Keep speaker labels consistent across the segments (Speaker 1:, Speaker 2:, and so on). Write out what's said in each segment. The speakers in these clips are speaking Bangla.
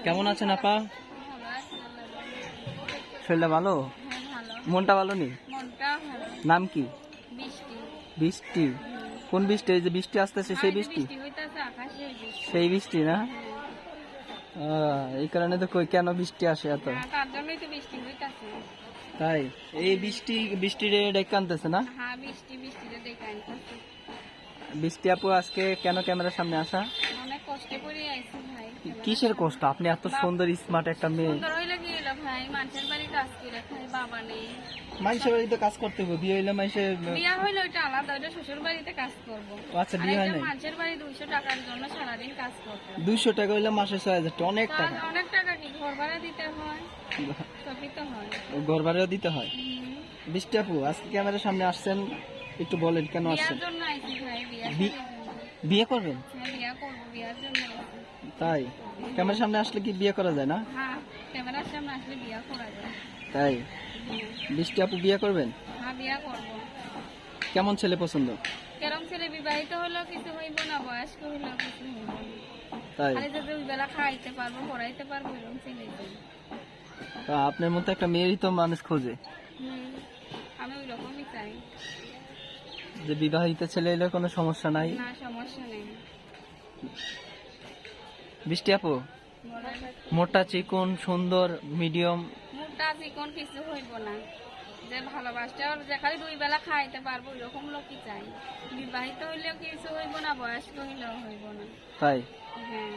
Speaker 1: কেমন আছেন আপা? শরীরটা ভালো? মনটা ভালো নেই? নাম কি? বৃষ্টি। কোন বৃষ্টি? এই যে বৃষ্টি আসতেছে সেই বৃষ্টি? সেই বৃষ্টি না? এই কারণে তো কই কেন বৃষ্টি আসে এত? তাই এই বৃষ্টি ডেকে আনতেছে না? বৃষ্টি আপু আজকে কেন ক্যামেরার সামনে আসা?
Speaker 2: অনেক কষ্টে করে আইছি ভাই।
Speaker 1: কিসের কষ্ট? আপনি এত সুন্দর স্মার্ট একটা মেয়ে।
Speaker 2: সুন্দর হইলে কি হইলো ভাই? মানুষের বাড়ি কাজ করে খাই, বাবা নেই।
Speaker 1: মানুষের বাড়িতে কাজ করতে হবে, বিয়ে হইলে মানুষের
Speaker 2: বিয়া হইলো এটা আলাদা, ওটা শ্বশুর বাড়িতে কাজ করবো।
Speaker 1: আচ্ছা বিয়ে হয় নাই?
Speaker 2: মানুষের বাড়ি 200 টাকার জন্য সারাদিন কাজ করবো।
Speaker 1: 200 টাকা হইলে মাসে 6000 টাকা, অনেক টাকা।
Speaker 2: অনেক টাকা কি ঘর ভাড়া দিতে হয়, সবই তো হয়।
Speaker 1: ঘর ভাড়াও দিতে হয়। বৃষ্টি আপু আজকে ক্যামেরার সামনে আসছেন, একটু বলেন কেন আসছেন?
Speaker 2: বিয়ার জন্য আইছি ভাই,
Speaker 1: বিয়ে করবেন?
Speaker 2: হ্যাঁ বিয়া করবো, বিয়ার জন্য আইছি।
Speaker 1: তাই ক্যামেরার সামনে আসলে কি বিয়ে করা যায় না?
Speaker 2: হ্যাঁ ক্যামেরার সামনে আসলে বিয়া করা যায়।
Speaker 1: তাই বৃষ্টি আপু বিয়ে করবেন?
Speaker 2: হ্যাঁ বিয়া করবো।
Speaker 1: কেমন ছেলে পছন্দ?
Speaker 2: কেরম ছেলে বিবাহিত হলেও কিছু হইব না, বয়স্ক হইলেও কিছু হইব না।
Speaker 1: তাই
Speaker 2: আরে যদি ওই বেলা খাইতে পারবো, পড়াইতে পারবো, এরকম ছেলে চাই।
Speaker 1: আপনার মতো একটা মেয়েরই তো মানুষ খোঁজে।
Speaker 2: আমি ওই রকমই চাই।
Speaker 1: যে বিবাহিত ছেলে এলে কোনো সমস্যা নাই।
Speaker 2: না সমস্যা নেই।
Speaker 1: বৃষ্টি আপু মোটা চিকন সুন্দর মিডিয়াম?
Speaker 2: মোটা চিকন কিছু হইব না, যে ভালোবাসতে আর যে খালি 2 বেলা খাইতে পারবো এরকম লোকই চাই। বিবাহিত হইলেও কিছু হইব না, বয়স্ক হইলেও হইব না।
Speaker 1: তাই
Speaker 2: হ্যাঁ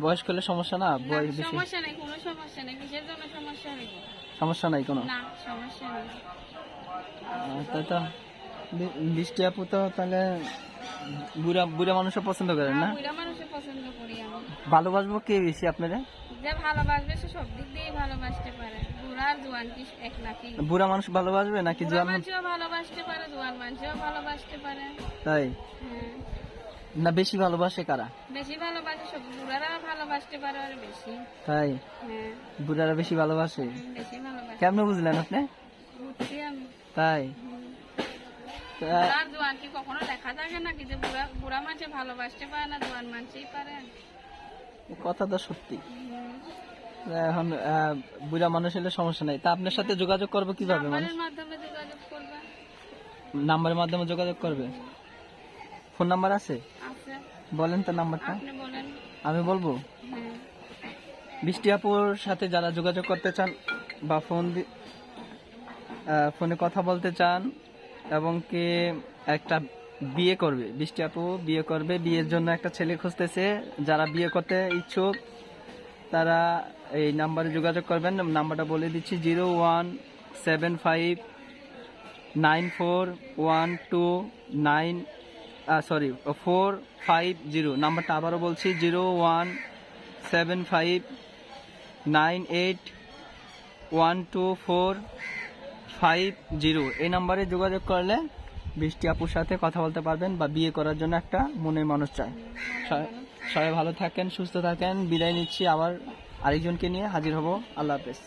Speaker 1: বয়স্ক হলে সমস্যা না? বয়স বেশি
Speaker 2: সমস্যা নেই, কোনো সমস্যা নেই। কিসের জন্য সমস্যা হইব?
Speaker 1: সমস্যা নাই কোনো?
Speaker 2: না সমস্যা নেই।
Speaker 1: তাই তো বৃষ্টি আপু তো তাহলে বুড়া বুড়া মানুষও পছন্দ করেন না?
Speaker 2: বুড়া মানুষের পছন্দ করি আমি।
Speaker 1: ভালোবাসবো কে বেশি আপনারা?
Speaker 2: যে ভালোবাসবে সে সব দিক দিয়ে ভালোবাসতে পারে। বুড়া আর জোয়ান কি এক নাকি?
Speaker 1: বুড়া মানুষ ভালোবাসবে নাকি
Speaker 2: বুড়া
Speaker 1: জোয়ান?
Speaker 2: মানুষও ভালোবাসতে পারে, জোয়ান মানুষও ভালোবাসতে পারে।
Speaker 1: তাই
Speaker 2: হ্যাঁ
Speaker 1: না বেশি ভালোবাসে কারা?
Speaker 2: বেশি ভালোবাসে সব, বুড়ারা ভালোবাসতে পারে আর বেশি।
Speaker 1: তাই
Speaker 2: হ্যাঁ
Speaker 1: বুড়ারা বেশি ভালোবাসে?
Speaker 2: বেশি ভালোবাসে।
Speaker 1: কেমনে বুঝলেন আপনি?
Speaker 2: বুঝছি আমি।
Speaker 1: তাই
Speaker 2: আর জোয়ান কি কখনো দেখা থাকে নাকি যে বুড়া মানুষে ভালোবাসতে পারে না, জোয়ান মানুষই পারে?
Speaker 1: কথা তো সত্যি। এখন বুড়া মানুষ হলে সমস্যা নাই। তা আপনার সাথে যোগাযোগ করবো কিভাবে?
Speaker 2: নাম্বারের মাধ্যমে যোগাযোগ করবে।
Speaker 1: নাম্বারের মাধ্যমে যোগাযোগ করবে? ফোন নাম্বার আছে?
Speaker 2: আছে।
Speaker 1: বলেন তো নাম্বারটা।
Speaker 2: আপনি বলেন।
Speaker 1: আমি বলবো?
Speaker 2: হ্যাঁ
Speaker 1: বৃষ্টি আপুর সাথে যারা যোগাযোগ করতে চান বা ফোনে কথা বলতে চান এবং কি একটা বিয়ে করবে, বৃষ্টি আপু বিয়ে করবে, বিয়ের জন্য একটা ছেলে খুঁজতেছে, যারা বিয়ে করতে ইচ্ছুক তারা এই নাম্বারে যোগাযোগ করবেন। নাম্বারটা বলে দিচ্ছি 01751912450। নাম্বারটা আবারও বলছি 01759812450। এই নাম্বারে যোগাযোগ করলে বৃষ্টি আপুর সাথে কথা বলতে পারবেন বা বিয়ে করার জন্য একটা মনের মানুষ চায়। সবাই ভালো থাকেন, সুস্থ থাকেন। বিদায় নিচ্ছি, আবার আরেকজনকে নিয়ে হাজির হব। আল্লাহ হাফেজ।